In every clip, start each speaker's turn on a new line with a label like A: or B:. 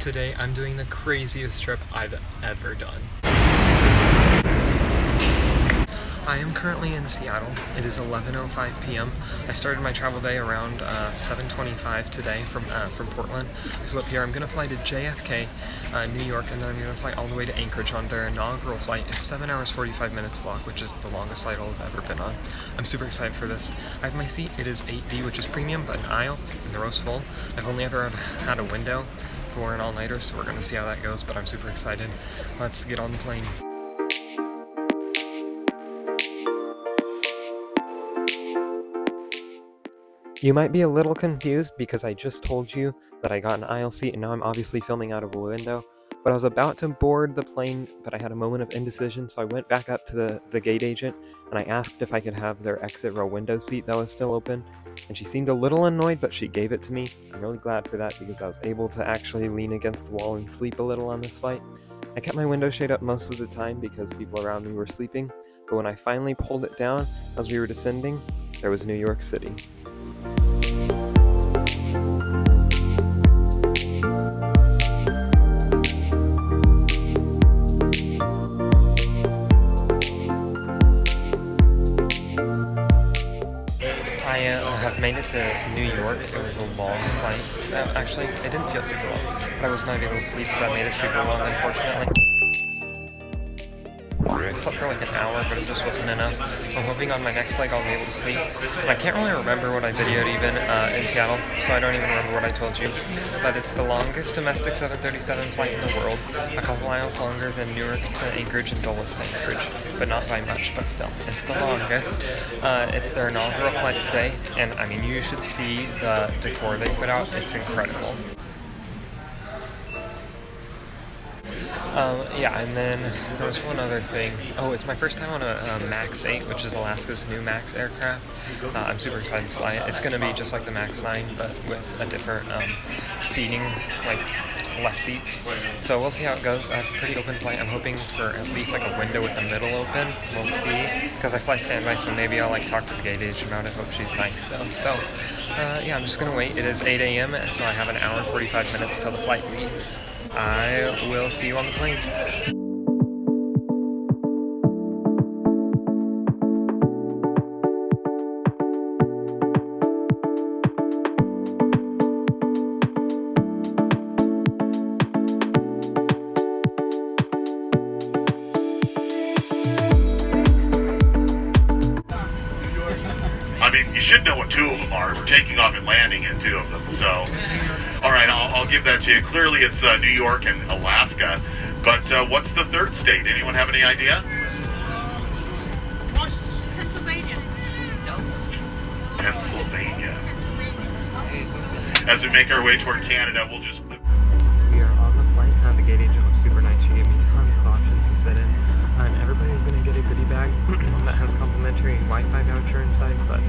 A: Today I'm doing the craziest trip I've ever done. I am currently in Seattle. It is 11:05 p.m. I started my travel day around 7:25 today from Portland. So up here I'm gonna fly to JFK, New York, and then I'm gonna fly all the way to Anchorage on their inaugural flight. It's 7 hours 45 minutes walk, which is the longest flight I've ever been on. I'm super excited for this. I have my seat. It is 8D, which is premium, but an aisle, and the row's full. I've only ever had a window for an all-nighter, so we're gonna see how that goes, but I'm super excited. Let's get on the plane. You might be a little confused because I just told you that I got an aisle seat and now I'm obviously filming out of a window, but I was about to board the plane, but I had a moment of indecision, so I went back up to the gate agent and I asked if I could have their exit row window seat that was still open, and she seemed a little annoyed, but she gave it to me. I'm really glad for that because I was able to actually lean against the wall and sleep a little on this flight. I kept my window shade up most of the time because people around me were sleeping, but when I finally pulled it down as we were descending, there was New York City. I have made it to New York. It was a long flight. Actually, it didn't feel super long, but I was not able to sleep, so that made it super long, unfortunately. I slept for like an hour, but it just wasn't enough. I'm hoping on my next leg I'll be able to sleep. And I can't really remember what I videoed even in Seattle, so I don't even remember what I told you. But it's the longest domestic 737 flight in the world, a couple miles longer than Newark to Anchorage and Dulles to Anchorage, but not by much, but still. It's the longest. It's their inaugural flight today, and I mean, you should see the decor they put out. It's incredible. Yeah, and then there was one other thing. Oh, it's my first time on a MAX 8, which is Alaska's new MAX aircraft. I'm super excited to fly it. It's going to be just like the MAX 9, but with a different seating, like less seats. So we'll see how it goes. It's a pretty open flight. I'm hoping for at least like a window with the middle open. We'll see, because I fly standby, so maybe I'll like talk to the gate agent about it. Hope she's nice though. So yeah, I'm just going to wait. It is 8 a.m., so I have an hour and 45 minutes till the flight leaves. I will see you on the plane.
B: I mean, you should know what two of them are. We're taking off and landing in two of them, so... Alright, I'll give that to you. Clearly it's New York and Alaska, but what's the third state? Anyone have any idea?
C: Pennsylvania.
B: Pennsylvania. As we make our way toward Canada, we'll just...
A: We are on the flight. The gate agent was super nice. She gave me tons of options to sit in. And everybody's going to get a goodie bag that has complimentary Wi-Fi voucher inside, but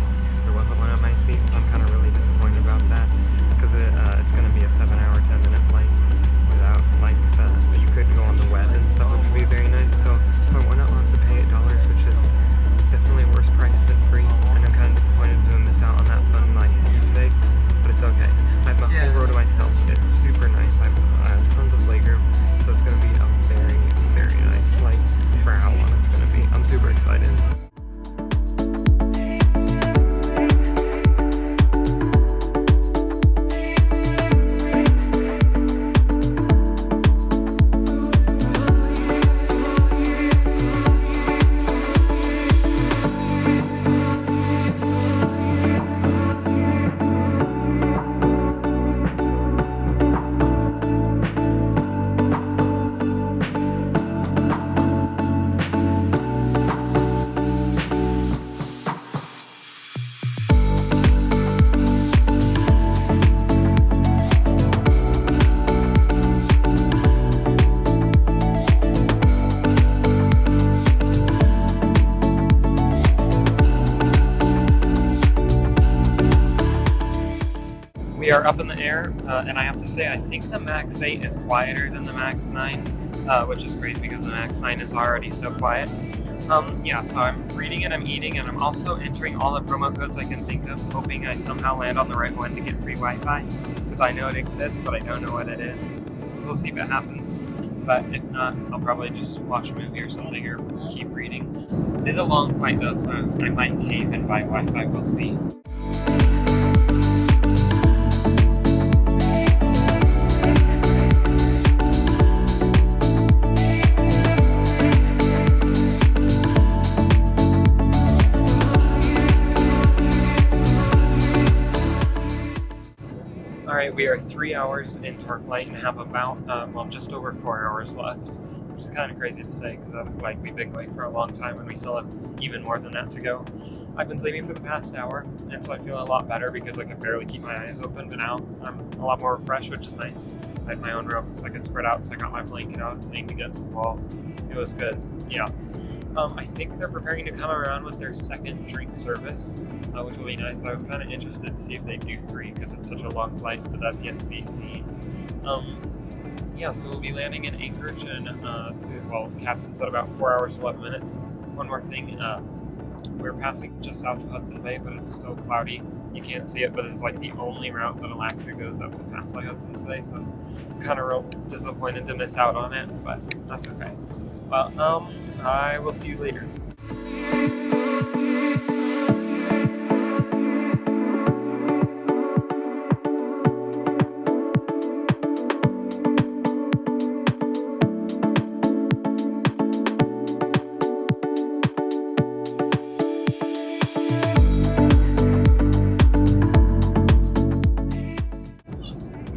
A: there wasn't one at my seat, so I'm kind of really disappointed about that, because it's going to be a 7-hour, 10-minute flight without, like, you could go on the web and stuff, which would be very nice, so why not have to pay $8, which is definitely a worse price than free, and I'm kind of disappointed to miss out on that fun, like, keepsake, but it's okay. I have my whole row to myself. It's super nice. I have tons of legroom, so it's going to be a very, very nice flight for how long it's going to be. I'm super excited. We are up in the air, and I have to say, I think the MAX 8 is quieter than the MAX 9, which is crazy because the MAX 9 is already so quiet. Yeah, so I'm reading it, I'm eating, and I'm also entering all the promo codes I can think of, hoping I somehow land on the right one to get free Wi-Fi, because I know it exists, but I don't know what it is. So we'll see if it happens. But if not, I'll probably just watch a movie or something or keep reading. It is a long flight though, so I might cave and buy Wi-Fi, we'll see. Alright, we are 3 hours into our flight and have about, just over 4 hours left, which is kind of crazy to say because we've been going for a long time and we still have even more than that to go. I've been sleeping for the past hour, and so I feel a lot better because I can barely keep my eyes open, but now I'm a lot more refreshed, which is nice. I have my own room, so I can spread out, so I got my blanket out and leaned against the wall. It was good, yeah. I think they're preparing to come around with their second drink service, which will be nice. I was kind of interested to see if they do 3 because it's such a long flight, but that's yet to be seen. So we'll be landing in Anchorage, and the captain said about 4 hours, 11 minutes. One more thing, we're passing just south of Hudson Bay, but it's so cloudy you can't see it, but it's like the only route that Alaska goes that will pass by Hudson's Bay, so I'm kind of real disappointed to miss out on it, but that's okay. Well, I will see you later.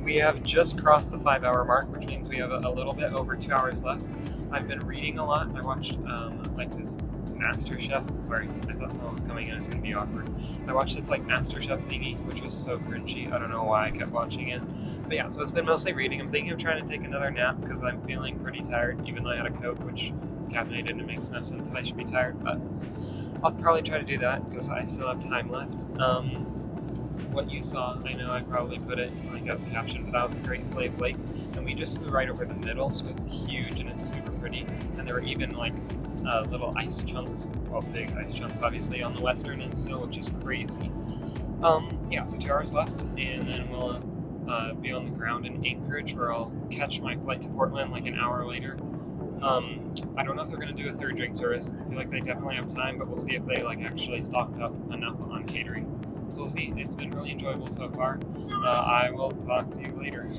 A: We have just crossed the 5-hour mark, which means we have a little bit over 2 hours left. I've been reading a lot. I watched this MasterChef. Sorry, I thought someone was coming in. It's going to be awkward. I watched this MasterChef thingy, which was so cringy. I don't know why I kept watching it. But yeah, so it's been mostly reading. I'm thinking of trying to take another nap because I'm feeling pretty tired, even though I had a Coke, which is caffeinated and it makes no sense that I should be tired. But I'll probably try to do that because I still have time left. What you saw, I know I probably put it as a caption, but that was a Great Slave Lake, and we just flew right over the middle, so it's huge and it's super pretty, and there were even little ice chunks, big ice chunks obviously, on the western end still, which is crazy. So 2 hours left, and then we'll be on the ground in Anchorage, where I'll catch my flight to Portland an hour later. I don't know if they're going to do a 3rd drink service. I feel like they definitely have time, but we'll see if they actually stocked up enough on catering. So we'll see. It's been really enjoyable so far. I will talk to you later.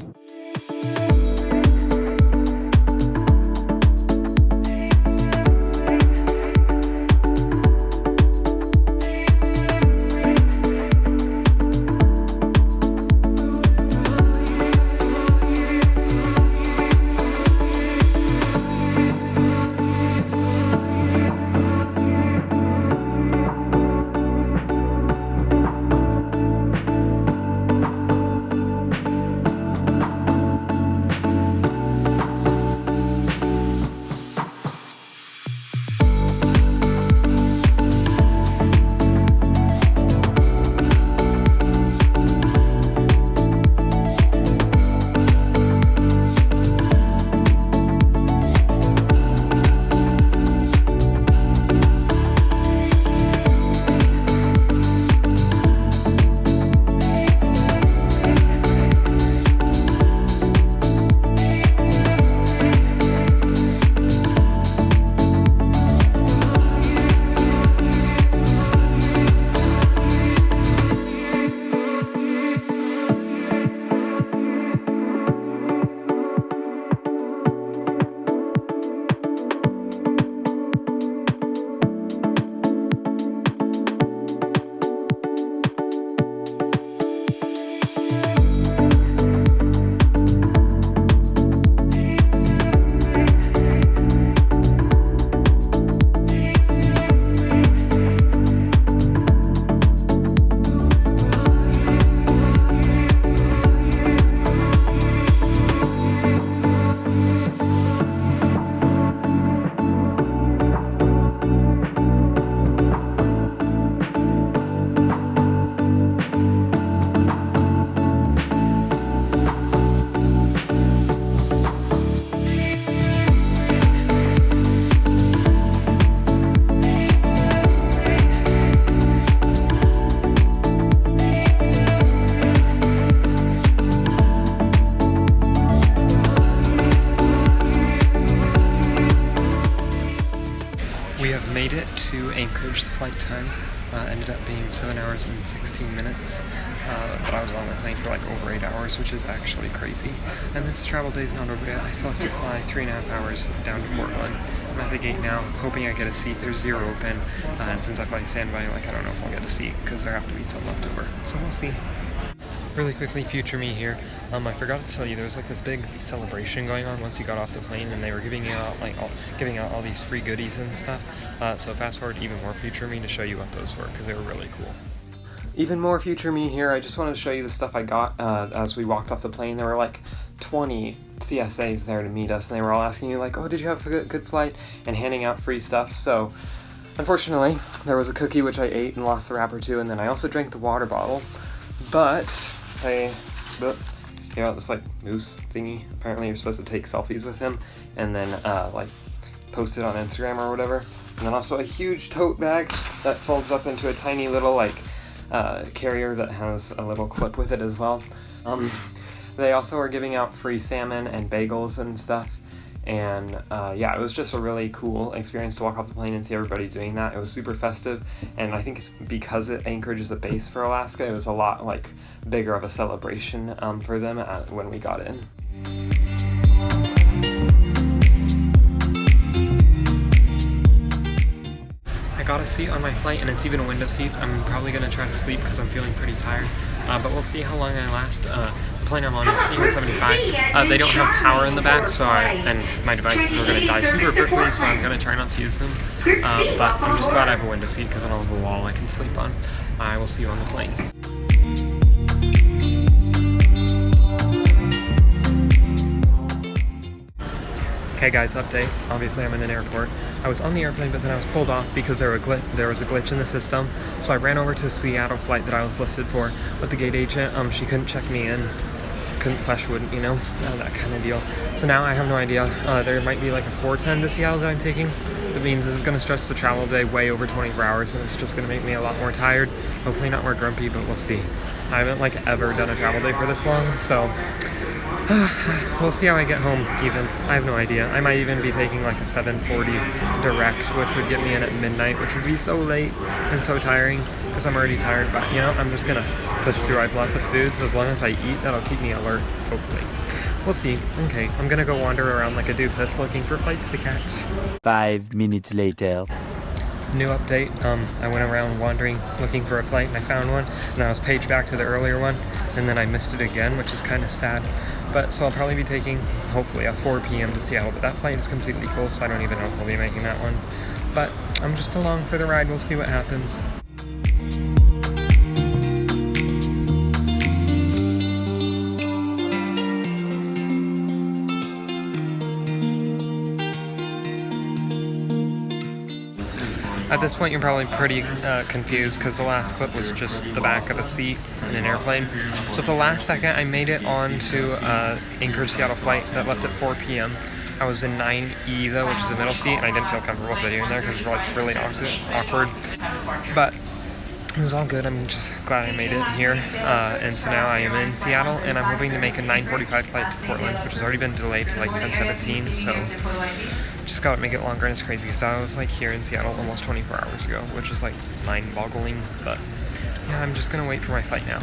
A: made it to Anchorage. The flight time ended up being 7 hours and 16 minutes, but I was on the plane for like over 8 hours, which is actually crazy. And this travel day's not over yet. I still have to fly 3.5 hours down to Portland. I'm at the gate now, hoping I get a seat. There's 0 open, and since I fly standby, like I don't know if I'll get a seat because there have to be some left over. So we'll see. Really quickly, future me here. I forgot to tell you, there was like this big celebration going on once you got off the plane, and they were giving out all these free goodies and stuff. So fast forward even more future me to show you what those were, because they were really cool. Even more future me here. I just wanted to show you the stuff I got as we walked off the plane. There were like 20 CSAs there to meet us, and they were all asking you like, oh, did you have a good flight, and handing out free stuff. So unfortunately, there was a cookie which I ate and lost the wrapper to, and then I also drank the water bottle. But I got this like moose thingy. Apparently you're supposed to take selfies with him and then like post it on Instagram or whatever. And then also a huge tote bag that folds up into a tiny little like carrier that has a little clip with it as well. They also are giving out free salmon and bagels and stuff. And yeah, it was just a really cool experience to walk off the plane and see everybody doing that. It was super festive, and I think it's because Anchorage is a base for Alaska, it was a lot like bigger of a celebration for them when we got in. I got a seat on my flight, and it's even a window seat. I'm probably going to try to sleep because I'm feeling pretty tired, but we'll see how long I last. The plane I'm on is 175. They don't have power in the back, so and my devices are going to die super quickly, so I'm going to try not to use them. But I'm just glad I have a window seat because I don't have a wall I can sleep on. I will see you on the plane. Okay guys, update. Obviously I'm in an airport. I was on the airplane, but then I was pulled off because there was a glitch in the system. So I ran over to a Seattle flight that I was listed for with the gate agent. She couldn't check me in. Wouldn't, you know, that kind of deal. So now I have no idea. There might be like a 410 to Seattle that I'm taking. That means this is going to stretch the travel day way over 24 hours, and it's just going to make me a lot more tired. Hopefully not more grumpy, but we'll see. I haven't like ever done a travel day for this long, so we'll see how I get home even. I have no idea. I might even be taking like a 7:40 direct, which would get me in at midnight, which would be so late and so tiring because I'm already tired. But you know, I'm just gonna push through. I have lots of food, so as long as I eat, that'll keep me alert, hopefully. We'll see. Okay, I'm gonna go wander around like a doofus looking for flights to catch.
C: 5 minutes later.
A: New update. I went around wandering looking for a flight, and I found one, and I was paged back to the earlier one, and then I missed it again, which is kind of sad. But so I'll probably be taking, hopefully, a 4 p.m. to Seattle, but that flight is completely full, so I don't even know if I'll be making that one. But I'm just along for the ride. We'll see what happens. At this point, you're probably pretty confused because the last clip was just the back of a seat in an airplane. So at the last second, I made it onto Anchorage Seattle flight that left at 4 p.m. I was in 9E though, which is the middle seat, and I didn't feel comfortable videoing there because it's like really awkward. But it was all good. I'm just glad I made it here. And so now I am in Seattle, and I'm hoping to make a 9:45 flight to Portland, which has already been delayed to like 10:17. So just gotta make it longer, and it's crazy because I was like here in Seattle almost 24 hours ago, which is like mind-boggling. But yeah, I'm just gonna wait for my flight now.